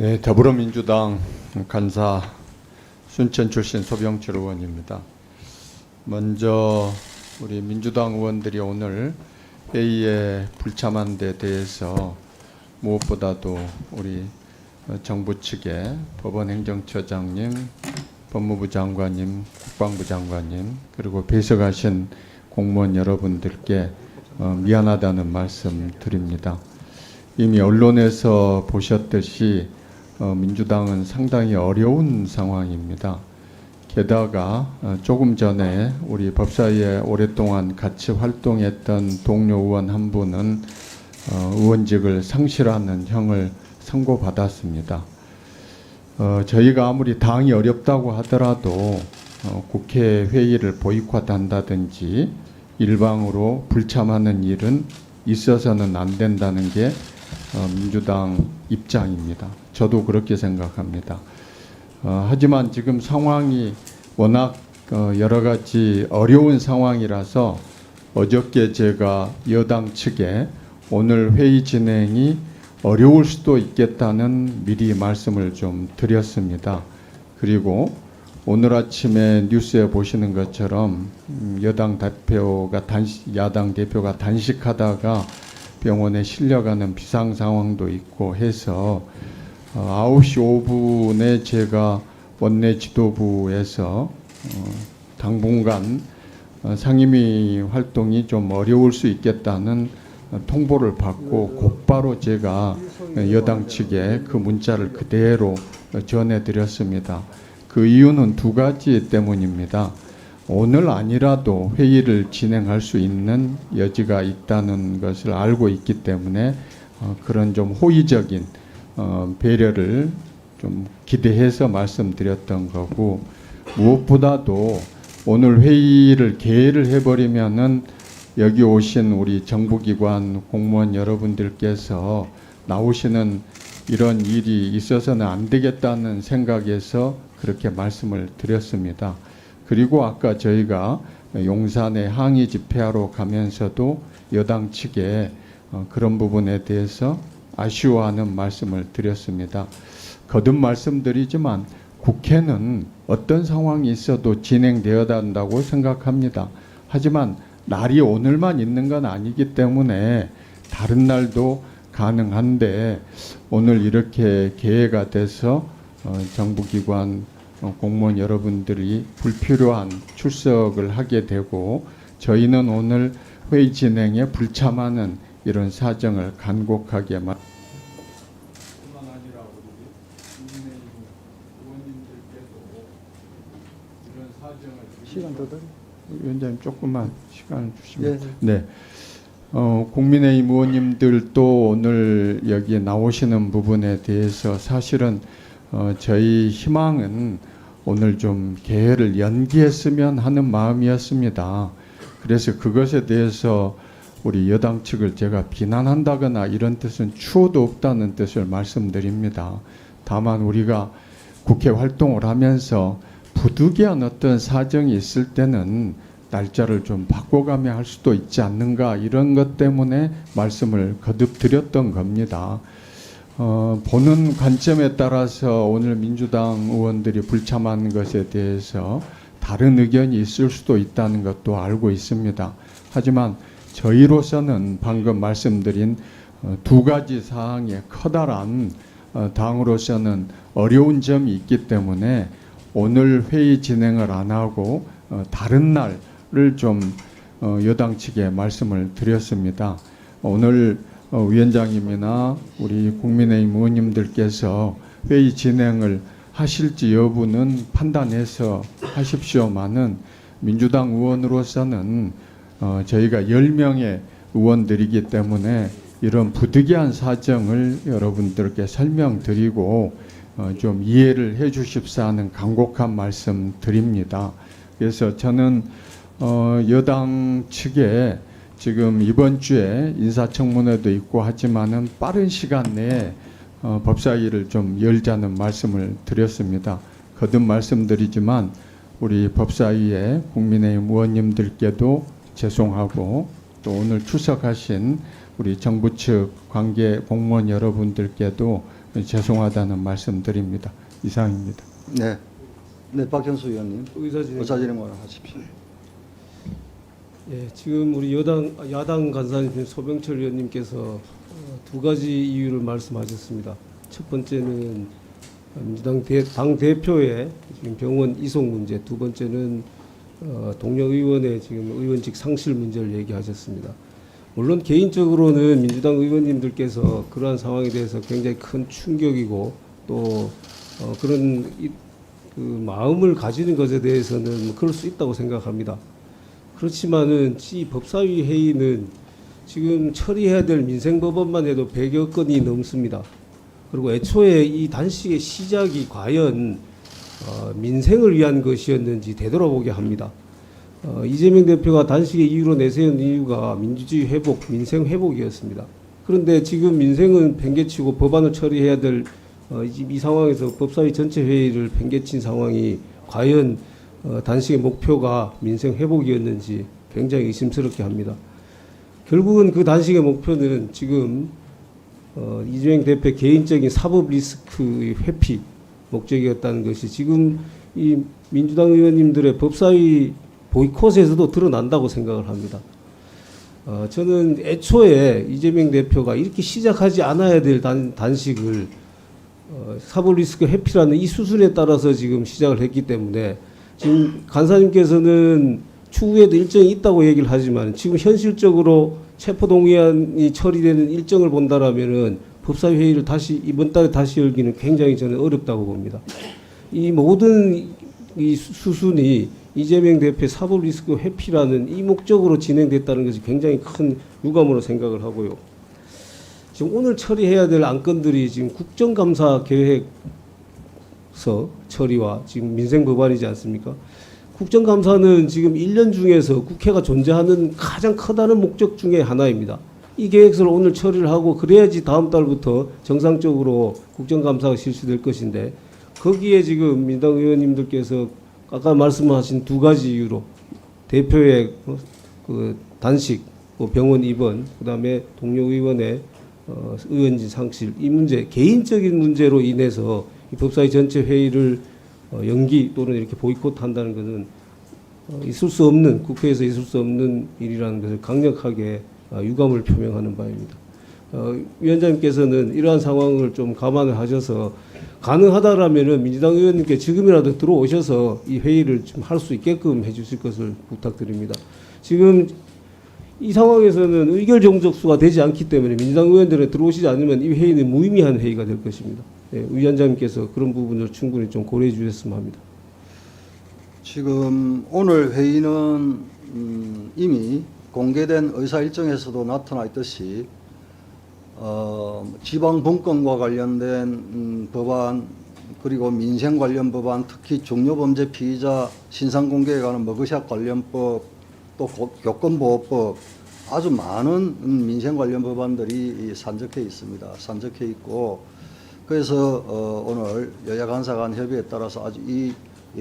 네, 더불어민주당 간사 순천 출신 소병철 의원입니다. 먼저 우리 민주당 의원들이 오늘 회의에 불참한 데 대해서 무엇보다도 우리 정부 측의 법원행정처장님, 법무부 장관님, 국방부 장관님, 그리고 배석하신 공무원 여러분들께 미안하다는 말씀 드립니다. 이미 언론에서 보셨듯이 민주당은 상당히 어려운 상황입니다. 게다가 조금 전에 우리 법사위에 오랫동안 같이 활동했던 동료 의원 한 분은 의원직을 상실하는 형을 선고받았습니다. 저희가 아무리 당이 어렵다고 하더라도 국회 회의를 보이콧한다든지 일방으로 불참하는 일은 있어서는 안 된다는 게 민주당 입장입니다. 저도 그렇게 생각합니다. 하지만 지금 상황이 워낙 여러 가지 어려운 상황이라서 어저께 제가 여당 측에 오늘 회의 진행이 어려울 수도 있겠다는 미리 말씀을 좀 드렸습니다. 그리고 오늘 아침에 뉴스에 보시는 것처럼 야당 대표가 단식하다가 병원에 실려가는 비상 상황도 있고 해서 9시 5분에 제가 원내 지도부에서 당분간 상임위 활동이 좀 어려울 수 있겠다는 통보를 받고 곧바로 제가 여당 측에 그 문자를 그대로 전해드렸습니다. 그 이유는 두 가지 때문입니다. 오늘 아니라도 회의를 진행할 수 있는 여지가 있다는 것을 알고 있기 때문에 그런 좀 호의적인 배려를 좀 기대해서 말씀드렸던 거고, 무엇보다도 오늘 회의를 개회를 해버리면은 여기 오신 우리 정부기관 공무원 여러분들께서 나오시는 이런 일이 있어서는 안 되겠다는 생각에서 그렇게 말씀을 드렸습니다. 그리고 아까 저희가 용산에 항의 집회하러 가면서도 여당 측에 그런 부분에 대해서 아쉬워하는 말씀을 드렸습니다. 거듭 말씀드리지만 국회는 어떤 상황이 있어도 진행되어야 한다고 생각합니다. 하지만 날이 오늘만 있는 건 아니기 때문에 다른 날도 가능한데 오늘 이렇게 개회가 돼서 정부기관 공무원 여러분들이 불필요한 출석을 하게 되고 저희는 오늘 회의 진행에 불참하는 이런 사정을 간곡하게 시간 더 더. 위원장님 조금만 시간을 주시면. 네. 국민의힘 의원님들도 오늘 여기 나오시는 부분에 대해서 사실은 저희 희망은 오늘 좀 개회를 연기했으면 하는 마음이었습니다. 그래서 그것에 대해서 우리 여당 측을 제가 비난한다거나 이런 뜻은 추호도 없다는 뜻을 말씀드립니다. 다만 우리가 국회 활동을 하면서 부득이한 어떤 사정이 있을 때는 날짜를 좀 바꿔가며 할 수도 있지 않는가, 이런 것 때문에 말씀을 거듭 드렸던 겁니다. 보는 관점에 따라서 오늘 민주당 의원들이 불참한 것에 대해서 다른 의견이 있을 수도 있다는 것도 알고 있습니다. 하지만 저희로서는 방금 말씀드린 두 가지 사항에 커다란 당으로서는 어려운 점이 있기 때문에 오늘 회의 진행을 안 하고 다른 날을 좀 여당 측에 말씀을 드렸습니다. 오늘 위원장님이나 우리 국민의힘 의원님들께서 회의 진행을 하실지 여부는 판단해서 하십시오만은 민주당 의원으로서는 저희가 10명의 의원들이기 때문에 이런 부득이한 사정을 여러분들께 설명드리고 좀 이해를 해 주십사 하는 간곡한 말씀 드립니다. 그래서 저는 여당 측에 지금 이번 주에 인사청문회도 있고 하지만은 빠른 시간 내에 법사위를 좀 열자는 말씀을 드렸습니다. 거듭 말씀드리지만 우리 법사위에 국민의힘 의원님들께도 죄송하고 또 오늘 출석하신 우리 정부 측 관계 공무원 여러분들께도 죄송하다는 말씀드립니다. 이상입니다. 네, 네, 박형수 의원님 의사진행을 하십시오. 예, 지금 우리 야당 간사님 소병철 의원님께서 두 가지 이유를 말씀하셨습니다. 첫 번째는 민주당 당 대표의 지금 병원 이송 문제, 두 번째는 동료 의원의 지금 의원직 상실 문제를 얘기하셨습니다. 물론 개인적으로는 민주당 의원님들께서 그러한 상황에 대해서 굉장히 큰 충격이고 또 그런 그 마음을 가지는 것에 대해서는 뭐 그럴 수 있다고 생각합니다. 그렇지만은 이 법사위 회의는 지금 처리해야 될 민생법원만 해도 100여 건이 넘습니다. 그리고 애초에 이 단식의 시작이 과연 민생을 위한 것이었는지 되돌아보게 합니다. 이재명 대표가 단식의 이유로 내세운 이유가 민주주의 회복, 민생 회복이었습니다. 그런데 지금 민생은 팽개치고 법안을 처리해야 될 이 상황에서 법사위 전체 회의를 팽개친 상황이 과연 단식의 목표가 민생 회복이었는지 굉장히 의심스럽게 합니다. 결국은 그 단식의 목표는 지금 이재명 대표 개인적인 사법 리스크의 회피 목적이었다는 것이 지금 이 민주당 의원님들의 법사위 보이콧에서도 드러난다고 생각을 합니다. 저는 애초에 이재명 대표가 이렇게 시작하지 않아야 될 단식을 사법 리스크 회피라는 이 수순에 따라서 지금 시작을 했기 때문에 지금 간사님께서는 추후에도 일정이 있다고 얘기를 하지만 지금 현실적으로 체포동의안이 처리되는 일정을 본다라면은 법사위 회의를 다시 이번 달에 다시 열기는 굉장히 저는 어렵다고 봅니다. 이 모든 이 수순이 이재명 대표의 사법 리스크 회피라는 이 목적으로 진행됐다는 것이 굉장히 큰 유감으로 생각을 하고요. 지금 오늘 처리해야 될 안건들이 지금 국정감사 계획서 처리와 지금 민생법안이지 않습니까? 국정감사는 지금 1년 중에서 국회가 존재하는 가장 커다란 목적 중에 하나입니다. 이 계획서를 오늘 처리를 하고 그래야지 다음 달부터 정상적으로 국정감사가 실시될 것인데 거기에 지금 민당 의원님들께서 아까 말씀하신 두 가지 이유로 대표의 그 단식, 병원 입원, 그다음에 동료 의원의 의원직 상실 이 문제 개인적인 문제로 인해서 이 법사위 전체 회의를 연기 또는 이렇게 보이콧한다는 것은 있을 수 없는 국회에서 있을 수 없는 일이라는 것을 강력하게 유감을 표명하는 바입니다. 위원장님께서는 이러한 상황을 좀 감안을 하셔서 가능하다라면은 민주당 의원님께 지금이라도 들어오셔서 이 회의를 좀 할 수 있게끔 해주실 것을 부탁드립니다. 지금 이 상황에서는 의결 정족수가 되지 않기 때문에 민주당 의원들은 들어오시지 않으면 이 회의는 무의미한 회의가 될 것입니다. 네, 위원장님께서 그런 부분을 충분히 좀 고려해 주셨으면 합니다. 지금 오늘 회의는 이미 공개된 의사 일정에서도 나타나 있듯이 지방 분권과 관련된 법안 그리고 민생 관련 법안 특히 중요범죄 피의자 신상 공개에 관한 머그샷 관련법 또 교권보호법 아주 많은 민생 관련 법안들이 산적해 있습니다. 산적해 있고 그래서 오늘 여야 간사 간 협의에 따라서 아주 이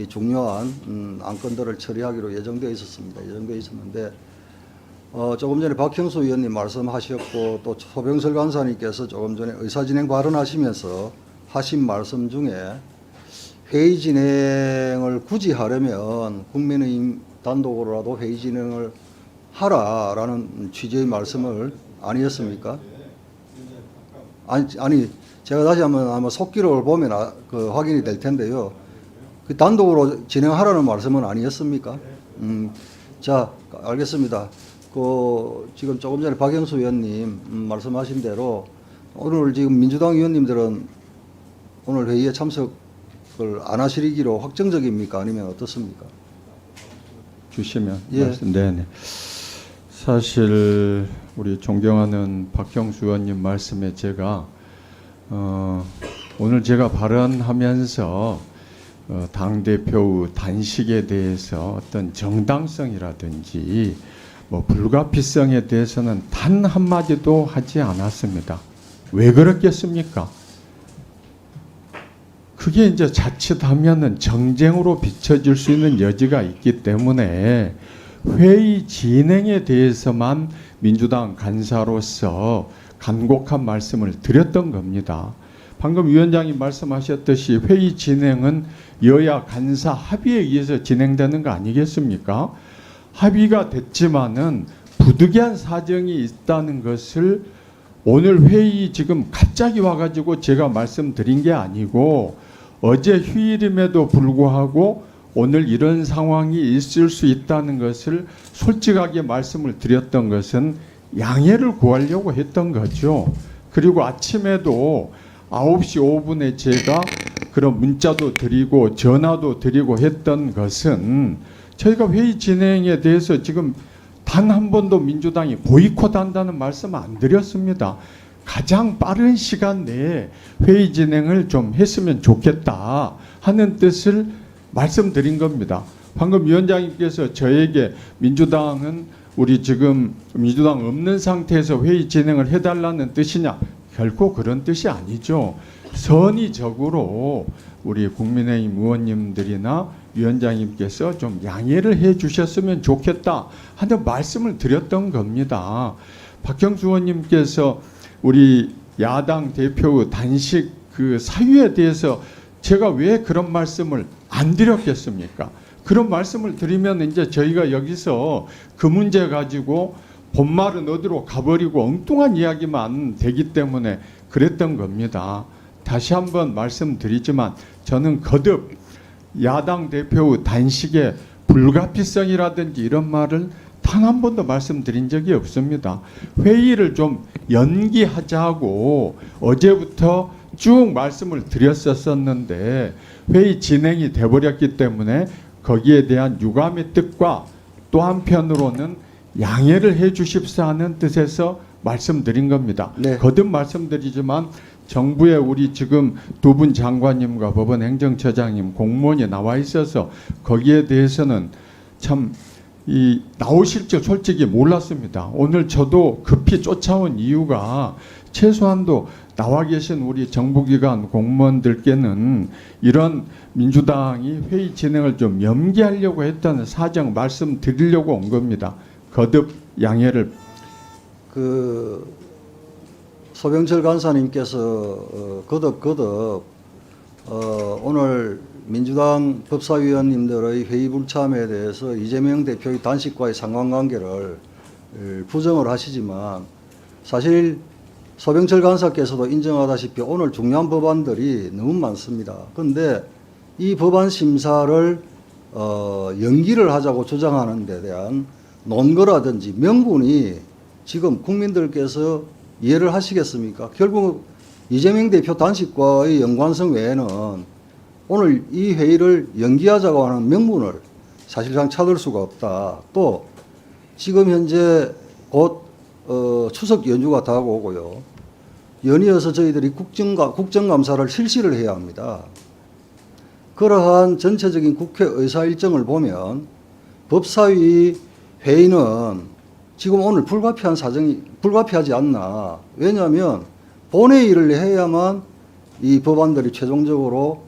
중요한 안건들을 처리하기로 예정되어 있었습니다. 예정되어 있었는데 조금 전에 박형수 의원님 말씀하셨고 또 소병설 간사님께서 조금 전에 의사진행 발언하시면서 하신 말씀 중에 회의 진행을 굳이 하려면 국민의힘 단독으로라도 회의 진행을 하라라는 취지의 말씀을 아니었습니까? 아니 제가 다시 한번 아마 속기록을 보면 확인이 될 텐데요. 그 단독으로 진행하라는 말씀은 아니었습니까? 자, 알겠습니다. 지금 조금 전에 박영수 의원님 말씀하신 대로 오늘 지금 민주당 의원님들은 오늘 회의에 참석을 안 하시기로 확정적입니까? 아니면 어떻습니까? 주시면 예. 말씀. 네네. 사실 우리 존경하는 박형수 의원님 말씀에 제가 오늘 제가 발언하면서 당 대표의 단식에 대해서 어떤 정당성이라든지 뭐 불가피성에 대해서는 단 한마디도 하지 않았습니다. 왜 그렇겠습니까? 그게 이제 자칫하면은 정쟁으로 비춰질 수 있는 여지가 있기 때문에 회의 진행에 대해서만 민주당 간사로서 간곡한 말씀을 드렸던 겁니다. 방금 위원장이 말씀하셨듯이 회의 진행은 여야 간사 합의에 의해서 진행되는 거 아니겠습니까? 합의가 됐지만은 부득이한 사정이 있다는 것을 오늘 회의 지금 갑자기 와가지고 제가 말씀드린 게 아니고 어제 휴일임에도 불구하고 오늘 이런 상황이 있을 수 있다는 것을 솔직하게 말씀을 드렸던 것은 양해를 구하려고 했던 거죠. 그리고 아침에도 9시 5분에 제가 그런 문자도 드리고 전화도 드리고 했던 것은 저희가 회의 진행에 대해서 지금 단 한 번도 민주당이 보이콧한다는 말씀 안 드렸습니다. 가장 빠른 시간 내에 회의 진행을 좀 했으면 좋겠다 하는 뜻을 말씀드린 겁니다. 방금 위원장님께서 저에게 민주당은 우리 지금 민주당 없는 상태에서 회의 진행을 해달라는 뜻이냐? 결코 그런 뜻이 아니죠. 선의적으로 우리 국민의힘 의원님들이나 위원장님께서 좀 양해를 해 주셨으면 좋겠다 하는 말씀을 드렸던 겁니다. 박형수 의원님께서 우리 야당 대표의 단식 그 사유에 대해서 제가 왜 그런 말씀을 안 드렸겠습니까? 그런 말씀을 드리면 이제 저희가 여기서 그 문제 가지고 본말은 어디로 가버리고 엉뚱한 이야기만 되기 때문에 그랬던 겁니다. 다시 한번 말씀드리지만 저는 거듭 야당 대표의 단식의 불가피성이라든지 이런 말을 단 한 번도 말씀드린 적이 없습니다. 회의를 좀 연기하자고 어제부터 쭉 말씀을 드렸었는데 회의 진행이 돼버렸기 때문에 거기에 대한 유감의 뜻과 또 한편으로는 양해를 해 주십사 하는 뜻에서 말씀드린 겁니다. 네. 거듭 말씀드리지만 정부의 우리 지금 두 분 장관님과 법원 행정처장님 공무원이 나와 있어서 거기에 대해서는 참 나오실 줄 솔직히 몰랐습니다. 오늘 저도 급히 쫓아온 이유가 최소한도 나와 계신 우리 정부기관 공무원들께는 이런 민주당이 회의 진행을 좀 염기하려고 했다는 사정 말씀드리려고 온 겁니다. 거듭 양해를. 소병철 간사님께서 거듭 오늘 민주당 법사위원님들의 회의 불참에 대해서 이재명 대표의 단식과의 상관관계를 부정을 하시지만 사실 소병철 간사께서도 인정하다시피 오늘 중요한 법안들이 너무 많습니다. 그런데 이 법안 심사를 연기를 하자고 주장하는 데 대한 논거라든지 명분이 지금 국민들께서 이해를 하시겠습니까? 결국 이재명 대표 단식과의 연관성 외에는 오늘 이 회의를 연기하자고 하는 명분을 사실상 찾을 수가 없다. 또 지금 현재 곧 추석 연휴가 다가오고요. 연이어서 저희들이 국정감사를 실시를 해야 합니다. 그러한 전체적인 국회 의사 일정을 보면 법사위 회의는 지금 오늘 불가피하지 않나. 왜냐하면 본회의를 해야만 이 법안들이 최종적으로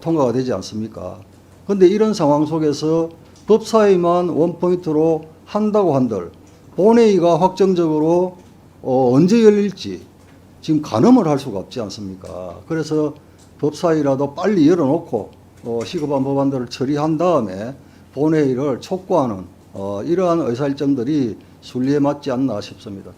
통과가 되지 않습니까? 그런데 이런 상황 속에서 법사위만 원포인트로 한다고 한들 본회의가 확정적으로 언제 열릴지 지금 가늠을 할 수가 없지 않습니까? 그래서 법사위라도 빨리 열어놓고 시급한 법안들을 처리한 다음에 본회의를 촉구하는 이러한 의사일정들이 순리에 맞지 않나 싶습니다.